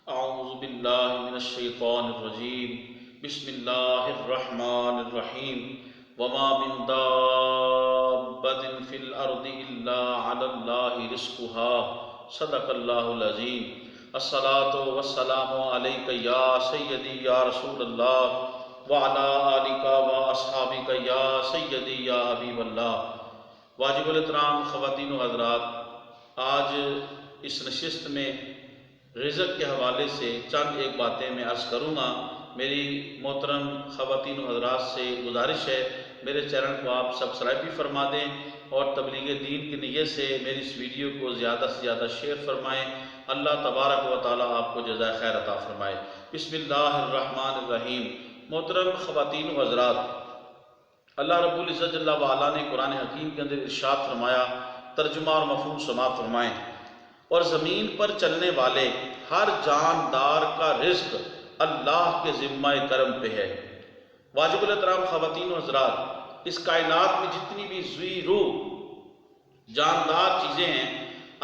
اعوذ باللہ من الشیطان الرجیم بسم اللہ الرحمن الرحیم وما من دابۃ فی الارض الا علی اللہ رزقها صدق اللہ العظیم الصلاۃ والسلام علیک یا سیدی یا رسول اللہ وعلی آلک واصحابک یا سیدی یا حبیب اللہ۔ واجب الاحترام خواتین و حضرات، آج اس نشست میں رزق کے حوالے سے چند ایک باتیں میں عرض کروں گا۔ میری محترم خواتین و حضرات سے گزارش ہے میرے چینل کو آپ سبسکرائب بھی فرما دیں اور تبلیغ دین کی نیت سے میری اس ویڈیو کو زیادہ سے زیادہ شیئر فرمائیں۔ اللہ تبارک و تعالی آپ کو جزائے خیر عطا فرمائے۔ بسم اللہ الرحمن الرحیم۔ محترم خواتین و حضرات، اللہ رب العزت جل وعلا نے قرآن حکیم کے اندر ارشاد فرمایا، ترجمہ اور مفہوم سماعت فرمائیں، اور زمین پر چلنے والے ہر جاندار کا رزق اللہ کے ذمہ کرم پہ ہے۔ واجب الاحترام خواتین و حضرات، اس کائنات میں جتنی بھی ذی روح جاندار چیزیں ہیں،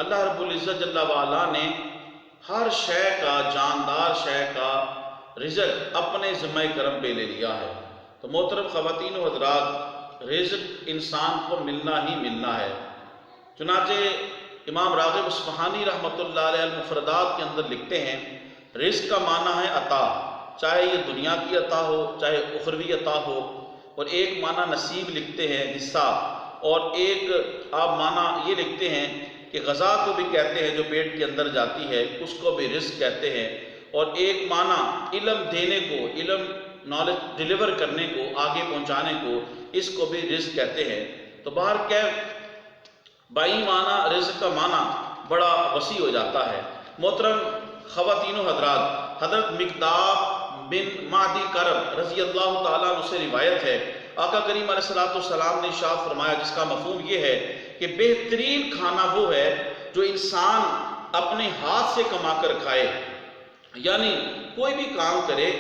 اللہ رب العزت جل وعلا نے ہر شے کا، جاندار شے کا رزق اپنے ذمہ کرم پہ لے لیا ہے۔ تو محترم خواتین و حضرات، رزق انسان کو ملنا ہی ملنا ہے۔ چنانچہ امام راغب اصفہانی رحمۃ اللہ علیہ المفردات کے اندر لکھتے ہیں، رزق کا معنی ہے عطا، چاہے یہ دنیا کی عطا ہو چاہے اخروی عطا ہو، اور ایک معنی نصیب لکھتے ہیں حصہ، اور ایک آپ معنی یہ لکھتے ہیں کہ غذا کو بھی کہتے ہیں جو پیٹ کے اندر جاتی ہے، اس کو بھی رزق کہتے ہیں، اور ایک معنی علم دینے کو، علم نالج ڈیلیور کرنے کو، آگے پہنچانے کو، اس کو بھی رزق کہتے ہیں۔ تو باہر کیا بائی معنی رزق کا معنی بڑا وسیع ہو جاتا ہے۔ محترم خواتین و حضرات، حضرت مقداد بن معدی کرب رضی اللہ تعالیٰ عنہ سے روایت ہے، آقا کریم علیہ السلام نے ارشاد فرمایا، جس کا مفہوم یہ ہے کہ بہترین کھانا وہ ہے جو انسان اپنے ہاتھ سے کما کر کھائے، یعنی کوئی بھی کام کرے،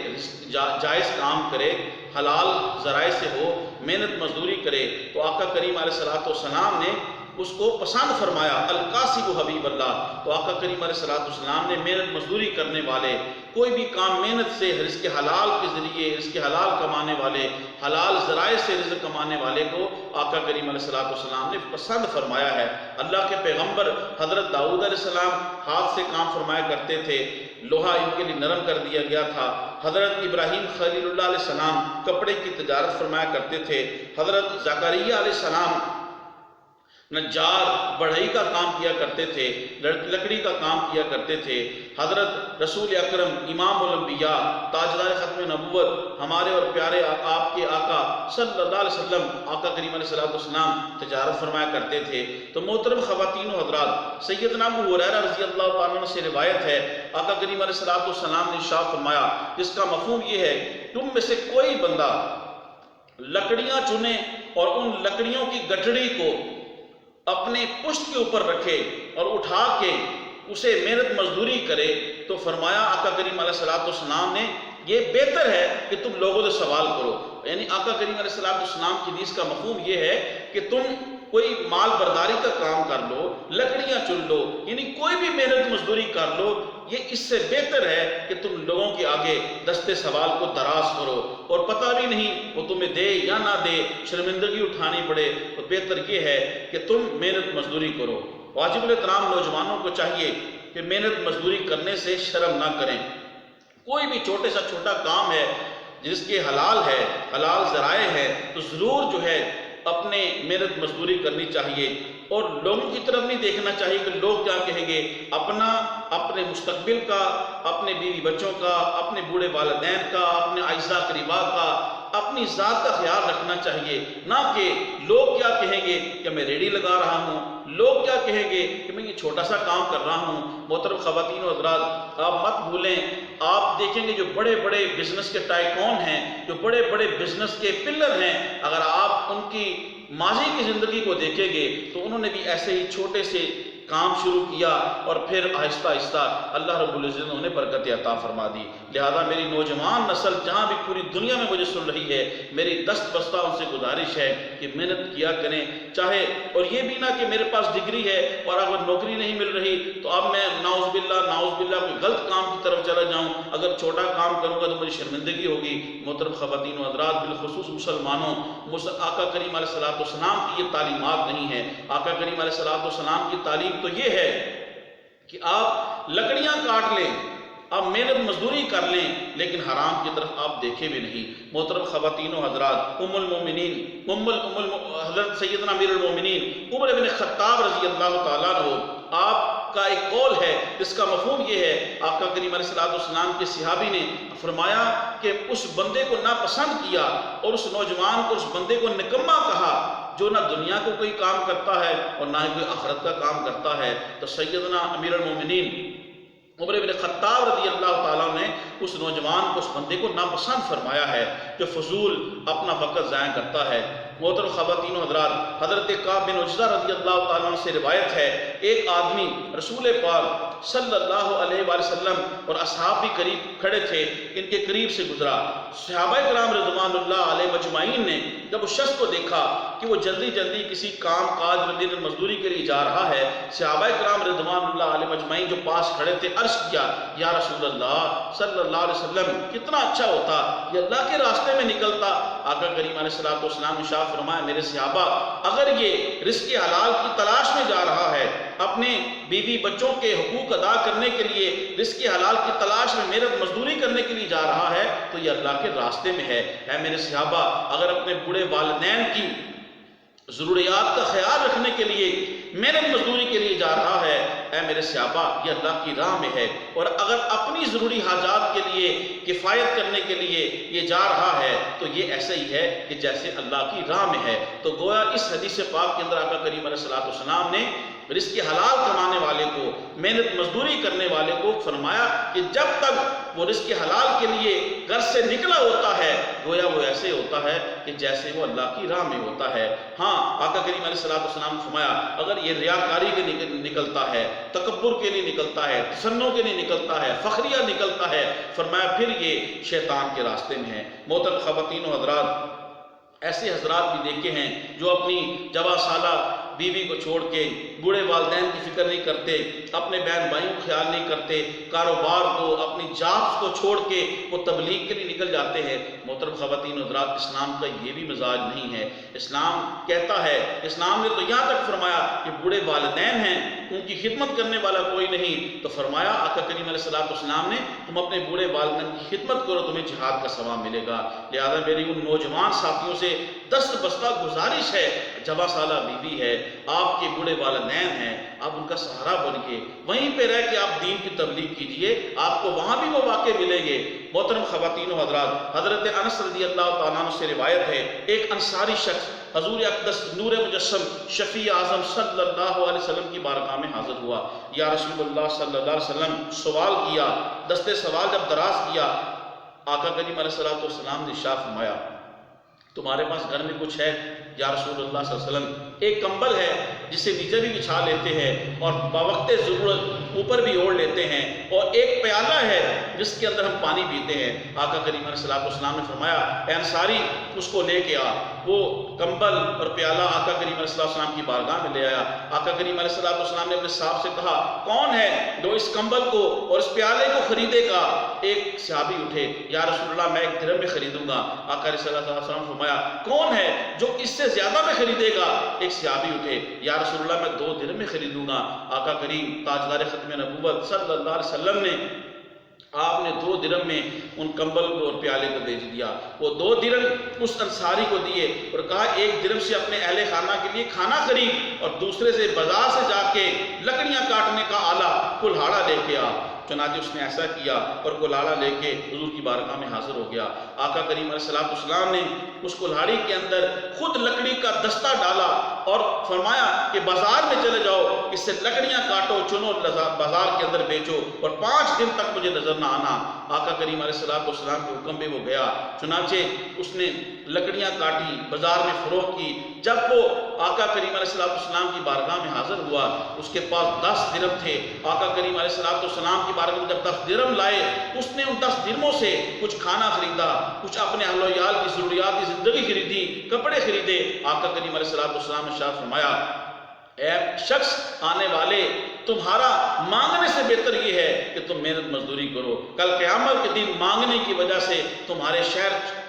جائز کام کرے، حلال ذرائع سے ہو، محنت مزدوری کرے، تو آقا کریم علیہ السلام نے اس کو پسند فرمایا، القاسب حبیب اللہ۔ تو آقا کریم علیہ السلام نے محنت مزدوری کرنے والے، کوئی بھی کام محنت سے، رزق حلال کے ذریعے رزق حلال کمانے والے، حلال ذرائع سے رزق کمانے والے کو آقا کریم علیہ السلام نے پسند فرمایا ہے۔ اللہ کے پیغمبر حضرت داؤد علیہ السلام ہاتھ سے کام فرمایا کرتے تھے، لوہا ان کے لیے نرم کر دیا گیا تھا۔ حضرت ابراہیم خلیل اللہ علیہ السلام کپڑے کی تجارت فرمایا کرتے تھے۔ حضرت زکریا علیہ السلام نجار، بڑھئی کا کام کیا کرتے تھے، لکڑی کا کام کیا کرتے تھے۔ حضرت رسول اکرم امام الانبیاء، تاجدار ختم نبوت، ہمارے اور پیارے آپ کے آقا صلی اللہ علیہ وسلم، آقا کریم علیہ السلام تجارت فرمایا کرتے تھے۔ تو محترم خواتین و حضرات، سیدنا ابو ہریرہ رضی اللہ تعالیٰ عنہ سے روایت ہے، آقا کریم علیہ السلام نے ارشاد فرمایا، جس کا مفہوم یہ ہے، تم میں سے کوئی بندہ لکڑیاں چنے اور ان لکڑیوں کی گٹھڑی کو اپنے پشت کے اوپر رکھے اور اٹھا کے اسے محنت مزدوری کرے، تو فرمایا آقا کریم علیہ السلام نے، یہ بہتر ہے کہ تم لوگوں سے سوال کرو۔ یعنی آقا کریم علیہ السلام کی حدیث کا مفہوم یہ ہے کہ تم کوئی مال برداری کا کام کر لو، لکڑیاں چن لو، یعنی کوئی بھی محنت مزدوری کر لو، یہ اس سے بہتر ہے کہ تم لوگوں کے آگے دستے سوال کو دراز کرو، اور پتہ بھی نہیں وہ تمہیں دے یا نہ دے، شرمندگی اٹھانی پڑے، تو بہتر یہ ہے کہ تم محنت مزدوری کرو۔ واجب الاحترام نوجوانوں کو چاہیے کہ محنت مزدوری کرنے سے شرم نہ کریں۔ کوئی بھی چھوٹے سا چھوٹا کام ہے جس کے حلال ہے، حلال ذرائع ہے، تو ضرور جو ہے اپنے محنت مزدوری کرنی چاہیے، اور لوگوں کی طرف نہیں دیکھنا چاہیے کہ لوگ کیا کہیں گے۔ اپنے مستقبل کا، اپنے بیوی بچوں کا، اپنے بوڑھے والدین کا، اپنے اعزاء قریبا کا، اپنی ذات کا خیال رکھنا چاہیے، نہ کہ لوگ کیا کہیں گے کہ میں ریڑھی لگا رہا ہوں، لوگ کیا کہیں گے کہ میں یہ چھوٹا سا کام کر رہا ہوں۔ محترم خواتین و حضرات، آپ مت بھولیں، آپ دیکھیں گے جو بڑے بڑے بزنس کے ٹائکون ہیں، جو بڑے بڑے بزنس کے پلر ہیں، اگر آپ ان کی ماضی کی زندگی کو دیکھیں گے تو انہوں نے بھی ایسے ہی چھوٹے سے کام شروع کیا اور پھر آہستہ آہستہ اللہ رب العزت نے انہیں برکت عطا فرما دی۔ لہذا میری نوجوان نسل جہاں بھی پوری دنیا میں مجھے سن رہی ہے، میری دست بستہ ان سے گزارش ہے کہ محنت کیا کریں، چاہے اور یہ بھی نہ کہ میرے پاس ڈگری ہے اور اگر نوکری نہیں مل رہی تو اب میں نعوذ باللہ کوئی غلط کام کی طرف چلا جاؤں، اگر چھوٹا کام کروں گا تو مجھے شرمندگی ہوگی۔ محترم خواتین و حضرات، بالخصوص مسلمانوں، آقا کریم علیہ السلام کی یہ تعلیمات نہیں ہے۔ آقا کریم علیہ السلام کی تعلیم تو یہ ہے کہ آپ لکڑیاں کاٹ لیں، آپ محنت مزدوری کر لیں، لیکن حرام کی طرف آپ دیکھے بھی نہیں۔ محترم خواتین و حضرات، حضرت سیدنا امیر المومنین عمر بن خطاب رضی اللہ تعالیٰ عنہ، آپ کا ایک قول ہے جس کا مفہوم یہ ہے، آقا کریم علیہ السلام کے صحابی نے فرمایا کہ اس بندے کو ناپسند کیا اور اس نوجوان کو، اس بندے کو نکما کہا جو نہ دنیا کو کوئی کام کرتا ہے اور نہ ہی کوئی آخرت کا کام کرتا ہے۔ تو سیدنا امیر المومنین عمر بن خطاب رضی اللہ تعالیٰ نے اس نوجوان کو، اس بندے کو ناپسند فرمایا ہے جو فضول اپنا وقت ضائع کرتا ہے۔ محترم خواتین و حضرات، حضرت کعب بن عجرہ رضی اللہ تعالیٰ عنہ سے روایت ہے، ایک آدمی رسول پاک صلی اللہ علیہ وآلہ وسلم اور اصحاب بھی قریب کھڑے تھے، ان کے قریب سے گزرا۔ صحابہ کرام رضوان اللہ علیہ مجمعین نے جب اس شخص کو دیکھا کہ وہ جلدی جلدی کسی کام کاج مزدوری کے لیے جا رہا ہے، صحابہ کرام رضوان اللہ علیہ مجمعین جو پاس کھڑے تھے عرض کیا، یا رسول اللہ صلی اللہ علیہ وسلم، کتنا اچھا ہوتا یہ اللہ کے راستے میں نکلتا۔ آقا کریم علیہ السلام نے ارشاد فرمایا، میرے صحابہ، اگر یہ رزق حلال کی تلاش میں جا رہا ہے، اپنے بیوی بچوں کے حقوق ادا کرنے کے لیے رزق حلال کی تلاش میں محنت مزدوری کرنے کے لیے جا رہا ہے تو یہ اللہ کے راستے میں ہے۔ اے میرے صحابہ، اگر اپنے بوڑھے والدین کی ضروریات کا خیال رکھنے کے لیے محنت مزدوری کے لیے جا رہا ہے، اے میرے صحابہ، یہ اللہ کی راہ میں ہے، اور اگر اپنی ضروری حاجات کے لیے کفایت کرنے کے لیے یہ جا رہا ہے تو یہ ایسا ہی ہے کہ جیسے اللہ کی راہ میں ہے۔ تو گویا اس حدیث پاک کے اندر آقا کریم علیہ السلام نے رزق حلال کمانے والے کو، محنت مزدوری کرنے والے کو فرمایا کہ جب تک وہ رزق حلال کے لیے گھر سے نکلا ہوتا ہے، گویا وہ ایسے ہوتا ہے کہ جیسے وہ اللہ کی راہ میں ہوتا ہے۔ ہاں، آقا کریم علیہ السلام نے فرمایا، اگر یہ ریاکاری کے لیے نکلتا ہے، تکبر کے لیے نکلتا ہے، تسنع کے لیے نکلتا ہے، فخریہ نکلتا ہے، فرمایا پھر یہ شیطان کے راستے میں ہے۔ محترم خواتین و حضرات، ایسے حضرات بھی دیکھے ہیں جو اپنی جوان سالہ بیوی کو چھوڑ کے، بوڑھے والدین کی فکر نہیں کرتے، اپنے بہن بھائیوں کو خیال نہیں کرتے، کاروبار کو، اپنی جابس کو چھوڑ کے وہ تبلیغ کے لیے نکل جاتے ہیں۔ محترم خواتین و حضرات، اسلام کا یہ بھی مزاج نہیں ہے۔ اسلام کہتا ہے، اسلام نے تو یہاں تک فرمایا کہ بوڑھے والدین ہیں، ان کی خدمت کرنے والا کوئی نہیں، تو فرمایا آقا کریم علیہ السلام نے، تم اپنے بوڑھے والدین کی خدمت کرو، تمہیں جہاد کا ثواب ملے گا۔ لہذا میری ان نوجوان ساتھیوں سے دست بستہ گزارش ہے، جوان سالہ بیوی ہے، آپ کے بوڑھے والدین ہیں، آپ ان کا سہارا بن کے وہیں پہ رہ کے آپ دین کی تبلیغ کیجئے، آپ کو وہاں بھی وہ واقع ملیں گے۔ محترم خواتین و حضرات، حضرت انس رضی اللہ تعالیٰ عنہ سے روایت ہے، ایک انصاری شخص حضور اقدس نور مجسم شفیع اعظم صلی اللہ علیہ وسلم کی بارگاہ میں حاضر ہوا۔ یا رسول اللہ صلی اللہ علیہ وسلم، سوال کیا، دستے سوال جب دراز کیا، آقا کریم علیہ السلام نے ارشاد فرمایا، تمہارے پاس گھر میں کچھ ہے؟ یا رسول اللہ صلی اللہ علیہ وسلم، ایک کمبل ہے جسے نیچے بھی بچھا لیتے ہیں اور باوقت ضرورت اوپر بھی اوڑھ لیتے ہیں، اور ایک پیالہ ہے جس کے اندر ہم پانی پیتے ہیں۔ آقا کریم علیہ السلام نے فرمایا، اے انصاری، اس کو لے کے آ۔ وہ کمبل اور پیالہ آقا کریم علیہ السلام کی بارگاہ میں لے آیا۔ آقا کریم علیہ السلام نے اپنے صاحب سے کہا، کون ہے جو اس کمبل کو اور اس پیالے کو خریدے گا؟ ایک صحابی اٹھے، یا رسول اللہ، میں 1 درہم میں خریدوں گا۔ آقا علیہ السلام فرمایا، کون ہے جو اس سے زیادہ میں خریدے گا؟ ایک صحابی اٹھے، یا رسول اللہ، میں 2 درہم میں خریدوں گا۔ آقا کریم تاجدار ختم نبوت صلی اللہ علیہ وسلم نے، آپ نے 2 درہم میں ان کمبل کو اور پیالے کو بیچ دیا۔ وہ 2 درہم اس انصاری کو دیے اور کہا، 1 درہم سے اپنے اہل خانہ کے لیے کھانا خرید اور دوسرے سے بازار سے جا کے لکڑیاں کاٹنے کا آلہ کلہاڑا لے کے آ۔ چنانچہ اس نے ایسا کیا اور کلہاڑا لے کے حضور کی بارگاہ میں حاضر ہو گیا۔ آقا کریم علیہ السلام نے اس کلہاڑی کے اندر خود لکڑی کا دستہ ڈالا اور فرمایا کہ بازار میں چلے جاؤ، اس سے لکڑیاں کاٹو، چنو، بازار کے اندر بیچو، اور 5 دن تک مجھے نظر نہ آنا، آقا کریم علیہ السلام کے حکم پہ وہ گیا، چنانچہ اس نے لکڑیاں کاٹی، بازار میں فروخت کی۔ جب وہ آقا کریم علیہ السلام کی بارگاہ میں حاضر ہوا، اس کے پاس 10 درہم تھے۔ آقا کریم علیہ السلام کی بارگاہ میں جب 10 درہم لائے، اس نے ان 10 درہموں سے کچھ کھانا خریدا، کچھ اپنے اہل و عیال کی ضروریات کی زندگی خریدی، کپڑے خریدے۔ آقا کریم علیہ السلام نے ارشاد فرمایا، اے شخص آنے والے، تمہارا مانگنے سے بہتر یہ ہے کہ تم محنت مزدوری کرو، کل قیامت کے دن مانگنے کی وجہ سے تمہارے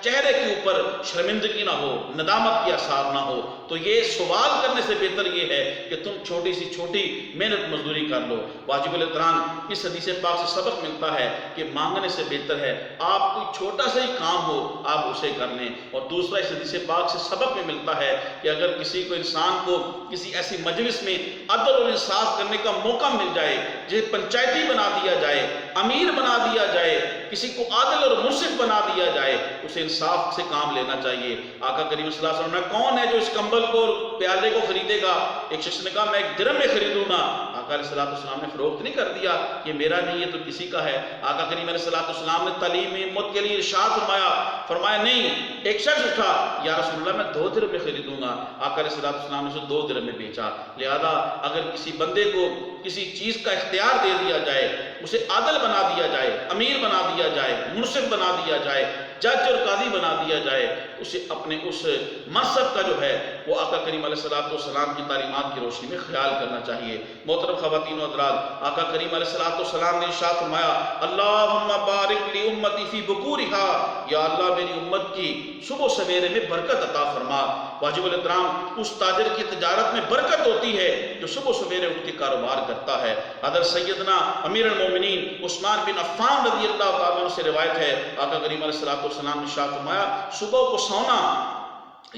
چہرے کے اوپر شرمندگی نہ ہو، ندامت کی آثار نہ ہو۔ تو یہ سوال کرنے سے بہتر یہ ہے کہ تم چھوٹی سی چھوٹی محنت مزدوری کر لو۔ واجب الاحترام، اس حدیث پاک سے سبق ملتا ہے کہ مانگنے سے بہتر ہے آپ کوئی چھوٹا سا ہی کام ہو آپ اسے کر لیں۔ اور دوسرا اس حدیث پاک سے سبق میں ملتا ہے کہ اگر کسی کو انسان کو کسی ایسی مجلس میں عدل اور انصاف کرنے کا موقع مل جائے، جسے پنچایتی بنا دیا جائے، امیر بنا دیا جائے، کسی کو عادل اور منصف بنا دیا جائے، اسے انصاف سے کام لینا چاہیے۔ آقا کریم صلی اللہ علیہ وسلم نے کون ہے جو اس کمبل کو پیالے کو خریدے گا؟ ایک شخص نے کہا میں 1 درہم میں خریدوں گا۔ آقا علیہ السلام نے فروخت نہیں کر دیا، یہ میرا نہیں ہے تو کسی کا ہے۔ آقا کریم علیہ السلام نے تعلیم امت کے لیے ارشاد فرمایا نہیں۔ ایک شخص اٹھا، یا رسول اللہ میں 2 درہم میں خریدوں گا۔ آقا علیہ السلام نے اسے 2 درہم میں بیچا۔ لہذا اگر کسی بندے کو کسی چیز کا اختیار دے دیا جائے، اسے عادل بنا دیا جائے، امیر بنا دیا جائے، منصف بنا دیا جائے، جج اور قاضی بنا دیا جائے، اسے اپنے اس منصب کا جو ہے وہ آقا کریم علیہ السلام کی تعلیمات کی روشنی میں خیال کرنا چاہیے۔ محترم خواتین و حضرات، آقا کریم علیہ السلام نے ارشاد فرمایا، اللہم بارک لی امتی فی بکورہا، یا اللہ میری امت کی صبح سویرے میں برکت عطا فرما۔ واجب الاحترام، اس تاجر کی تجارت میں برکت ہوتی ہے جو صبح سویرے اٹھ کے کاروبار کرتا ہے۔ حضرت سیدنا امیر المومنین عثمان بن عفان رضی اللہ تعالیٰ عنہ سے روایت ہے، آقا کریم علیہ السلام نے ارشاد فرمایا، صبح کو سونا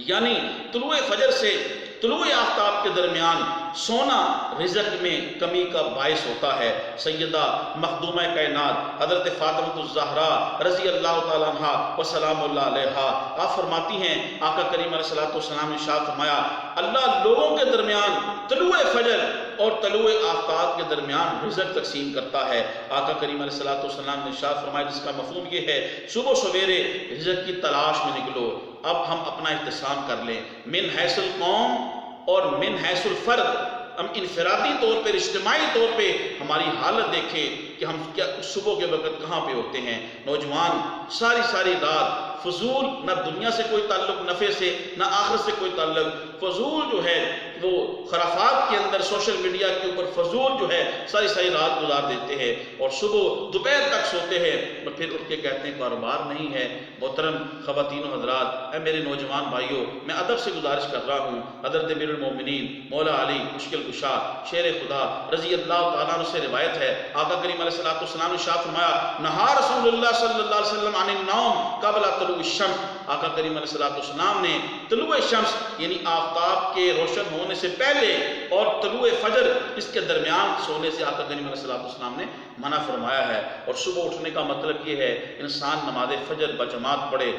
یعنی طلوع فجر سے طلوع آفتاب کے درمیان سونا رزق میں کمی کا باعث ہوتا ہے۔ سیدہ مخدومہ کائنات حضرت فاطمہ الزہرا رضی اللہ تعالیٰ عنہ وسلام اللہ علیہا آپ فرماتی ہیں، آقا کریم علیہ السلام نے ارشاد فرمایا، اللہ لوگوں کے درمیان طلوع فجر اور طلوع آفتاب کے درمیان رزق تقسیم کرتا ہے۔ آقا کریم علیہ السلام نے ارشاد فرمایا، جس کا مفہوم یہ ہے صبح سویرے رزق کی تلاش میں نکلو۔ اب ہم اپنا احتساب کر لیں، من حیث القوم اور من حیث الفرد، ہم انفرادی طور پر اجتماعی طور پہ ہماری حالت دیکھیں کہ ہم کیا صبح کے وقت کہاں پہ ہوتے ہیں۔ نوجوان ساری رات فضول، نہ دنیا سے کوئی تعلق نفع سے، نہ آخرت سے کوئی تعلق، فضول جو ہے وہ خرافات کے اندر سوشل میڈیا کے اوپر فضول جو ہے ساری رات گزار دیتے ہیں، اور صبح دوپہر تک سوتے ہیں اور پھر اٹھ کے کہتے ہیں کاروبار نہیں ہے۔ محترم خواتین و حضرات، اے میرے نوجوان بھائیوں، میں ادب سے گزارش کر رہا ہوں، حضرت امیر المومنین مولا علی مشکل کشا شیر خدا رضی اللہ تعالیٰ عنہ سے روایت ہے، آقا کریم علیہ السلام نے ارشاد فرمایا، نہا رسول اللہ صلی اللہ علیہ وسلم عن النوم قبل طلوع الشمس۔ آقا کریم علیہ السلام نے طلوع شمس یعنی آفتاب کے روشن ہونے سے پہلے اور طلوع فجر اس کے درمیان سونے سے آقا کریم علیہ السلام نے منع فرمایا ہے۔ اور صبح اٹھنے کا مطلب یہ ہے انسان نماز فجر بجماعت پڑھے،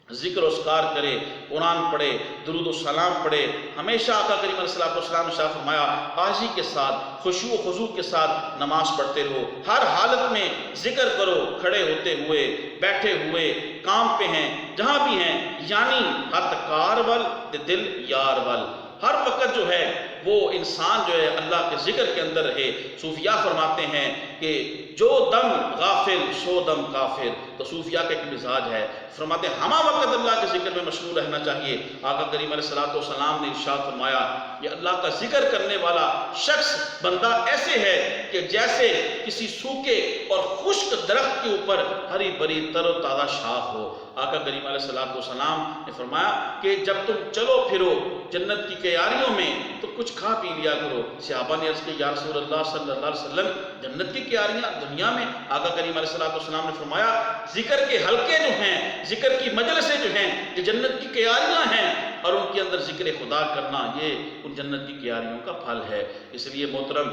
ذکر و اذکار کرے، قرآن پڑھے، درود و سلام پڑھے۔ ہمیشہ آقا کریم علیہ السلام نے شاہ فرمایا، عاجزی کے ساتھ خشوع و خضوع کے ساتھ نماز پڑھتے رہو، ہر حالت میں ذکر کرو، کھڑے ہوتے ہوئے، بیٹھے ہوئے، کام پہ ہیں، جہاں بھی ہیں، یعنی ہاتھ کار ول دل یار ول، ہر وقت جو ہے وہ انسان جو ہے اللہ کے ذکر کے اندر رہے۔ صوفیاء فرماتے ہیں کہ جو دم غافل سو دم کافر، تو صوفیاء کا ایک مزاج ہے، فرماتے ہیں ہمہ وقت اللہ کے ذکر میں مشغول رہنا چاہیے۔ آقا کریم علیہ السلام نے ارشاد فرمایا، یہ اللہ کا ذکر کرنے والا شخص بندہ ایسے ہے کہ جیسے کسی سوکھے اور خشک درخت کے اوپر ہری بھری تر و تازہ شاخ ہو۔ آقا کریم علیہ السلام نے فرمایا کہ جب تم چلو پھرو جنت کی کیاریوں میں تو کچھ کھا پی لیا کرو۔ صحابہ نے عرض کیا یا رسول اللہ صلی اللہ علیہ وسلم، جنت کی کیاریاں دنیا میں؟ آقا کریم علیہ السلام نے فرمایا، ذکر کے حلقے جو ہیں، ذکر کی مجلسیں جو ہیں، یہ جنت کی کیاریاں ہیں، اور ان کے اندر ذکر خدا کرنا یہ ان جنت کی کیاریوں کا پھل ہے۔ اس لیے محترم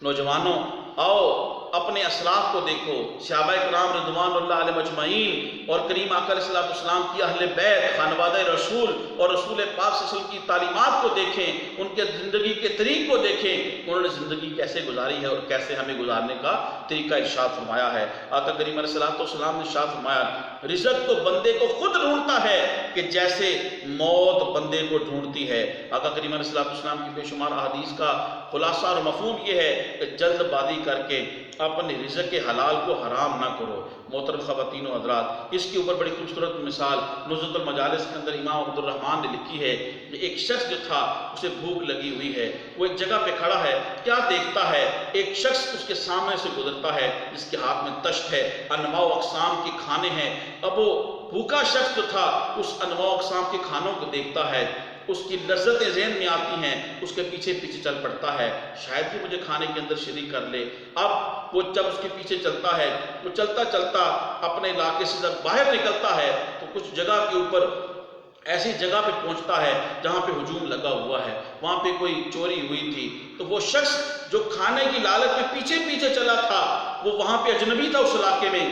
نوجوانوں، آؤ اپنے اسلاف کو دیکھو، صحابہ کرام رضوان اللہ علیہ مجمعین اور کریم آقا علیہ السلام کی اہل بیت، خانوادہ رسول اور رسول پاک صلی اللہ علیہ وسلم کی تعلیمات کو دیکھیں، ان کے زندگی کے طریق کو دیکھیں، انہوں نے زندگی کیسے گزاری ہے اور کیسے ہمیں گزارنے کا طریقہ ارشاد فرمایا ہے۔ آقا کریم علیہ السلام نے ارشاد فرمایا رزق تو بندے کو خود ڈھونڈتا ہے کہ جیسے موت بندے کو ڈھونڈتی ہے۔ آقا کریم علیہ السلام کی بے شمار احادیث کا خلاصہ اور مفہوم یہ ہے کہ جلد بازی کر کے اپنے رزق کے حلال کو حرام نہ کرو۔ محترم خواتین و حضرات، اس کے اوپر بڑی خوبصورت مثال نزہۃ المجالس کے اندر امام عبد الرحمن نے لکھی ہے کہ ایک شخص جو تھا اسے بھوک لگی ہوئی ہے، وہ ایک جگہ پہ کھڑا ہے، کیا دیکھتا ہے ایک شخص اس کے سامنے سے گزرتا ہے جس کے ہاتھ میں تشت ہے، انواع و اقسام کے کھانے ہیں۔ اب وہ بھوکا شخص جو تھا اس انواع و اقسام کے کھانوں کو دیکھتا ہے، اس کی لذتیں ذہن میں آتی ہیں، اس کے پیچھے پیچھے چل پڑتا ہے، شاید کہ مجھے کھانے کے اندر شریک کر لے۔ اب وہ جب اس کے پیچھے چلتا ہے، وہ چلتا چلتا اپنے علاقے سے جب باہر نکلتا ہے تو کچھ جگہ کے اوپر ایسی جگہ پہ پہنچتا ہے جہاں پہ ہجوم لگا ہوا ہے، وہاں پہ کوئی چوری ہوئی تھی۔ تو وہ شخص جو کھانے کی لالچ میں پیچھے پیچھے چلا تھا، وہ وہاں پہ اجنبی تھا اس علاقے میں،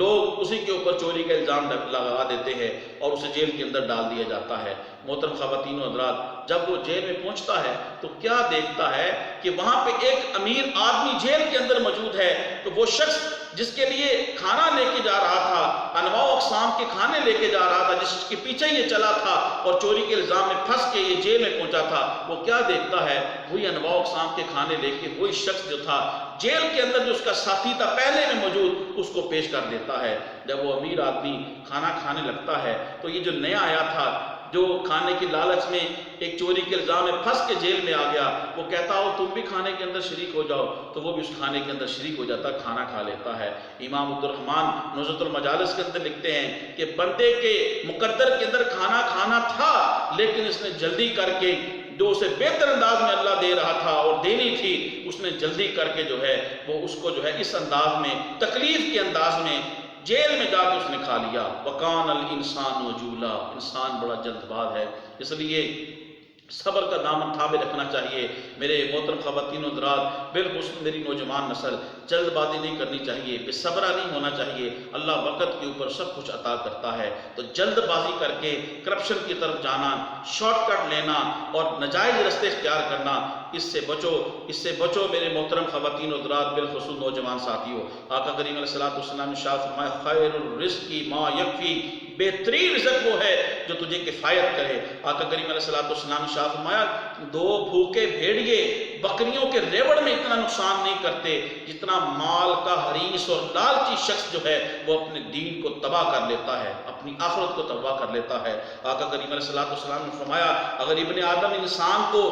لوگ اسی کے اوپر چوری کا الزام لگا دیتے ہیں اور اسے جیل کے اندر ڈال دیا جاتا ہے۔ محترم خواتین و حضرات، جب وہ جیل میں پہنچتا ہے تو کیا دیکھتا ہے کہ وہاں پہ ایک امیر آدمی جیل کے اندر موجود ہے۔ تو وہ شخص جس کے لیے کھانا لے کے جا رہا تھا، انواع و اقسام کے کھانے لے کے جا رہا تھا، جس کے پیچھے یہ چلا تھا اور چوری کے الزام میں پھنس کے یہ جیل میں پہنچا تھا، وہ کیا دیکھتا ہے، وہی انواع و اقسام کے کھانے لے کے وہی شخص جو تھا جیل کے اندر جو اس کا ساتھی تھا پہلے میں موجود، اس کو پیش کر دیتا ہے۔ جب وہ امیر آدمی کھانا کھانے لگتا ہے تو یہ جو نیا آیا تھا، جو کھانے کی لالچ میں ایک چوری کے الزام میں پھنس کے جیل میں آ گیا، وہ کہتا ہو تم بھی کھانے کے اندر شریک ہو جاؤ، تو وہ بھی اس کھانے کے اندر شریک ہو جاتا، کھانا کھا لیتا ہے۔ امام عبد الرحمن نزہۃ المجالس کے اندر لکھتے ہیں کہ بندے کے مقدر کے اندر کھانا کھانا تھا، لیکن اس نے جلدی کر کے جو اسے بہتر انداز میں اللہ دے رہا تھا اور دینی تھی، اس نے جلدی کر کے جو ہے وہ اس کو جو ہے اس انداز میں، تکلیف کے انداز میں جیل میں جا کے اس نے کھا لیا۔ وَقَانَ الْإِنسَانُ وَجُولًا، انسان بڑا جلد باز ہے، اس لیے صبر کا دامن تھامے رکھنا چاہیے۔ میرے محترم خواتین و حضرات، بالخصوص میری نوجوان نسل، جلد بازی نہیں کرنی چاہیے، بے صبرا نہیں ہونا چاہیے۔ اللہ وقت کے اوپر سب کچھ عطا کرتا ہے، تو جلد بازی کر کے کرپشن کی طرف جانا، شارٹ کٹ لینا اور ناجائز رستے اختیار کرنا، اس سے بچو میرے محترم خواتین و حضرات، بالخصوص نوجوان ساتھیوں۔ آقا کریم علیہ السلام نے ارشاد فرمایا خیر الرزق ما یکفی، بہترین رزق وہ ہے جو تجھے کفایت کرے۔ آقا کریم علیہ السلام نے ارشاد فرمایا دو بھوکے بھیڑیے بکریوں کے ریوڑ میں اتنا نقصان نہیں کرتے جتنا مال کا حریص اور لالچی شخص جو ہے وہ اپنے دین کو تباہ کر لیتا ہے، اپنی آخرت کو تباہ کر لیتا ہے۔ آقا کریم علیہ السلام نے فرمایا اگر ابن آدم انسان کو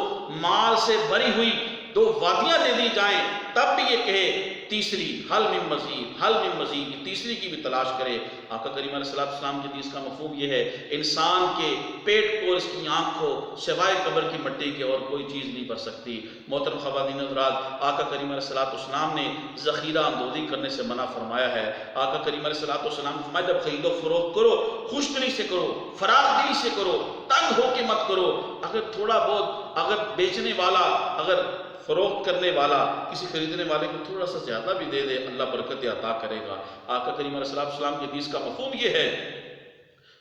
مال سے بھری ہوئی دو وادیاں دے دی جائیں تب بھی یہ کہے تیسری حل من مزید، حل من مزید، یہ تیسری کی بھی تلاش کرے۔ آقا کریم علیہ السلام کی حدیث کا مفہوم یہ ہے انسان کے پیٹ کو، اس کی آنکھ کو سوائے قبر کی مٹی کے اور کوئی چیز نہیں بھر سکتی۔ محترم خواتین حضرات، آقا کریم علیہ السلام نے ذخیرہ اندوزی کرنے سے منع فرمایا ہے۔ آقا کریم علیہ السلام نے فرمایا جب خرید و فروخت کرو خوش دلی سے کرو، فراخ دلی سے کرو، تنگ ہو کے مت کرو۔ اگر تھوڑا بہت، اگر بیچنے والا، اگر فروخت کرنے والا کسی خریدنے والے کو تھوڑا سا زیادہ بھی دے دے، اللہ برکت عطا کرے گا۔ آقا کریم علیہ السلام کی حدیث کا مفہوم یہ ہے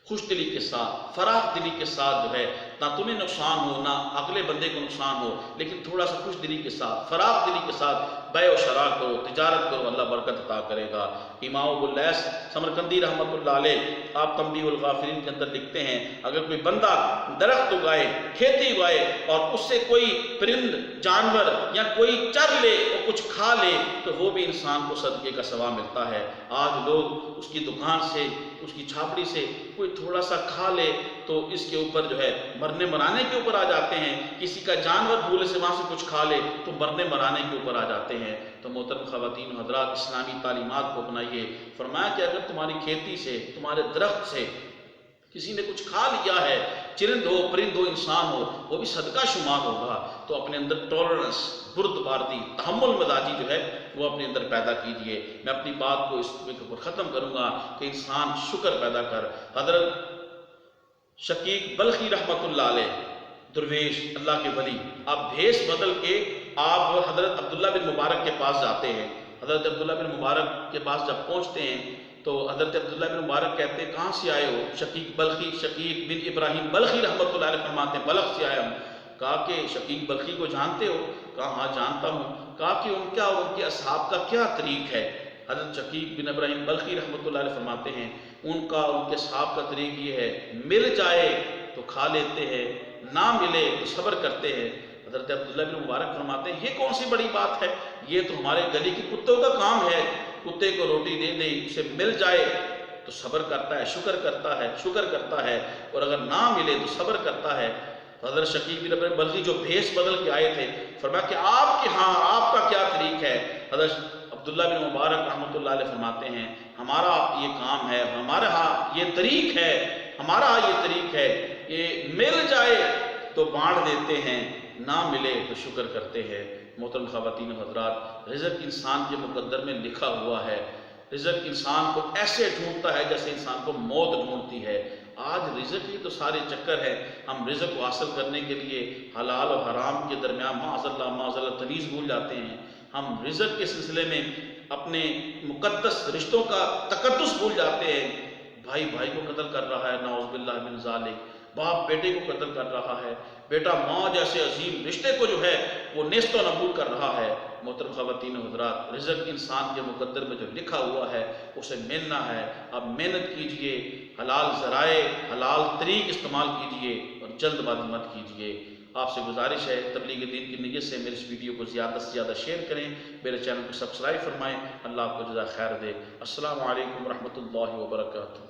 خوش دلی کے ساتھ، فراخ دلی کے ساتھ جو ہے نہ تمہیں نقصان ہو نہ اگلے بندے کو نقصان ہو، لیکن تھوڑا سا خوش دلی کے ساتھ، فراخ دلی کے ساتھ بیع و شراء کرو، تجارت کرو، اللہ برکت عطا کرے گا۔ امام ابو اللیث سمرقندی رحمۃ اللہ علیہ آپ تنبیہ الغافلین کے اندر لکھتے ہیں اگر کوئی بندہ درخت اگائے، کھیتی اگائے اور اس سے کوئی پرند جانور یا کوئی چر لے اور کچھ کھا لے تو وہ بھی انسان کو صدقے کا ثواب ملتا ہے۔ آج لوگ اس کی دکان سے، اس کی چھاپڑی سے کوئی تھوڑا سا کھا لے تو اس کے اوپر جو ہے مرنے مرانے کے اوپر آ جاتے ہیں، کسی کا جانور بھولے سے وہاں سے کچھ کھا لے تو مرنے مرانے کے اوپر آ جاتے ہیں۔ تو محترم خواتین و حضرات، اسلامی تعلیمات کو اپنائیے۔ فرمایا کہ اگر تمہاری کھیتی سے، تمہارے درخت سے کسی نے کچھ کھا لیا ہے، چرند ہو، پرند ہو، انسان ہو، وہ بھی صدقہ شمار ہوگا، تو اپنے اندر ٹالرنس، بردباری، تحمل مزاجی جو ہے وہ اپنے اندر پیدا کیجئے۔ میں اپنی بات کو اس پر ختم کروں گا کہ انسان شکر پیدا کر۔ حضرت شقیق بلخی رحمۃ اللہ علیہ، درویش، اللہ کے ولی، آپ بھیس بدل کے آپ حضرت عبداللہ بن مبارک کے پاس جاتے ہیں۔ حضرت عبداللہ بن مبارک کے پاس جب پہنچتے ہیں تو حضرت عبداللہ بن مبارک کہتے ہیں کہاں سے آئے ہو؟ شقیق بن ابراہیم بلخی رحمۃ اللہ علیہ فرماتے ہیں بلخ سے آیا ہوں۔ کہا کہ شقیق بلخی کو جانتے ہو؟ کہا ہاں جانتا ہوں۔ کہا کہ ان کا اور ان کے اصحاب کا کیا طریق ہے؟ حضرت شقیق بن ابراہیم بلخی رحمۃ اللہ علیہ فرماتے ہیں ان کا اور ان کے اصحاب کا طریق یہ ہے، مل جائے تو کھا لیتے ہیں، نہ ملے تو صبر کرتے ہیں۔ حضرت عبداللہ بن مبارک فرماتے ہیں یہ کون سی بڑی بات ہے، یہ تو ہمارے گلی کے کتوں کا کام ہے، کتے کو روٹی دے دے، اسے مل جائے تو صبر کرتا ہے، شکر کرتا ہے، اور اگر نہ ملے تو صبر کرتا ہے۔ حضرت شقیق بن ابراہیم بلخی جو بھیس بدل کے آئے تھے، فرمایا کہ آپ کے ہاں آپ کا کیا طریق ہے؟ حضرت عبداللہ بن مبارک رحمۃ اللہ علیہ فرماتے ہیں ہمارا یہ کام ہے، ہمارے ہاں یہ طریق ہے، ہمارا یہ طریق ہے، یہ مل جائے تو بانٹ دیتے ہیں، نہ ملے تو شکر کرتے ہیں۔ محترم خواتین و حضرات، رزق انسان کے مقدر میں لکھا ہوا ہے۔ رزق انسان کو ایسے ڈھونڈتا ہے جیسے انسان کو موت ڈھونڈتی ہے۔ آج رزق ہی تو سارے چکر ہے، ہم رزق کو حاصل کرنے کے لیے حلال اور حرام کے درمیان معاذ اللہ تمیز بھول جاتے ہیں۔ ہم رزق کے سلسلے میں اپنے مقدس رشتوں کا تقدس بھول جاتے ہیں۔ بھائی بھائی کو قتل کر رہا ہے، نعوذ باللہ من ذالک، باپ بیٹے کو قتل کر رہا ہے، بیٹا ماں جیسے عظیم رشتے کو جو ہے وہ نیست و نبود کر رہا ہے۔ محترم خواتین و حضرات، رزق انسان کے مقدر میں جو لکھا ہوا ہے اسے ملنا ہے۔ اب محنت کیجئے، حلال ذرائع حلال طریق استعمال کیجئے اور جلد بازی مت کیجئے۔ آپ سے گزارش ہے تبلیغ دین کی نیت سے میرے اس ویڈیو کو زیادہ سے زیادہ شیئر کریں، میرے چینل کو سبسکرائب فرمائیں۔ اللہ آپ کو جزائے خیر دے۔ السلام علیکم ورحمۃ اللہ وبرکاتہ۔